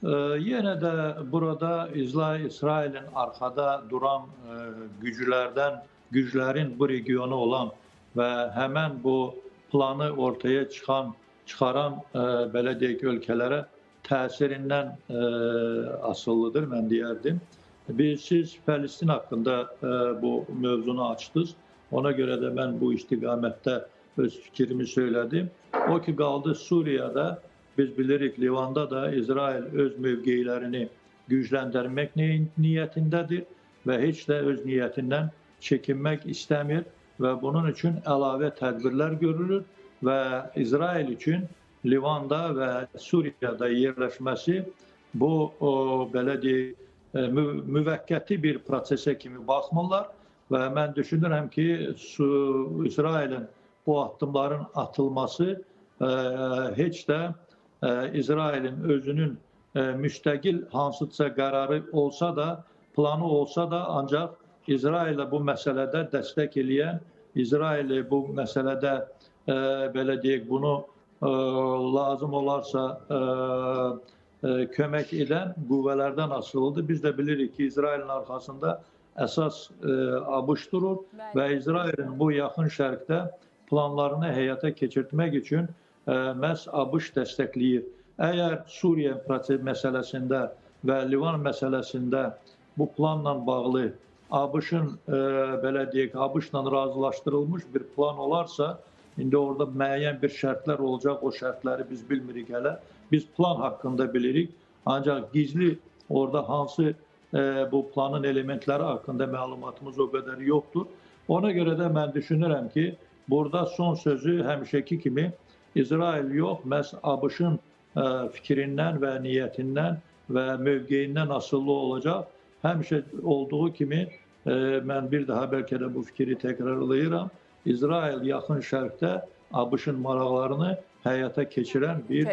Yine de burada İsrail'in arkada duran güçlerin bu regionu olan ve hemen bu planı ortaya çıkaran belə deyək ölkəlere təsirindən asıllıdır, mən deyərdim. Siz Filistin hakkında bu mövzunu açdınız. Ona göre de ben bu istiqamətdə öz fikrimi söyledim. O ki qaldı Suriyada, biz bilirik Livanda da İsrail öz mövqeylərini gücləndirmək niyyətindədir və heç də öz niyyətindən çəkinmək istəmir və bunun üçün əlavə tədbirlər görülür və İsrail üçün Livanda və Suriyada yerləşməsi bu belə deyək müvəqqəti bir prosesə kimi baxmırlar və mən düşünürəm ki, İsrailin bu addımların atılması heç də İsrailin özünün müstəqil hansısa qərarı olsa da, planı olsa da ancaq İsrailə bu məsələdə dəstək eləyən, İsraili bu məsələdə belə deyək bunu lazım olarsa kömək edən qüvvələrdən asılıdır. Biz də bilirik ki, İsrailin arxasında əsas ABŞ durur və İsrailin bu yaxın şərqdə planlarını həyata keçirtmək üçün məhz ABŞ dəstəkləyir. Əgər Suriya məsələsində və Livan məsələsində bu planla bağlı ABŞ-ın belə deyək, ABŞ-la razılaşdırılmış bir plan olarsa, indi orada müəyyən bir şərtlər olacaq, o şərtləri biz bilmirik hələ. Biz plan haqqında bilirik, ancaq gizli orada hansı bu planın elementləri haqqında məlumatımız o qədər yoxdur. Ona görə də mən düşünürəm ki, burada son sözü həmişəki kimi İsrail yox, məhz ABŞ-ın fikrindən və niyyətindən və mövqeyindən asılı olacaq. Həmişə olduğu kimi, mən bir daha bəlkə də bu fikri təkrarlayıram, İsrail yaxın şərqdə ABŞ-ın maraqlarını həyata keçirən bir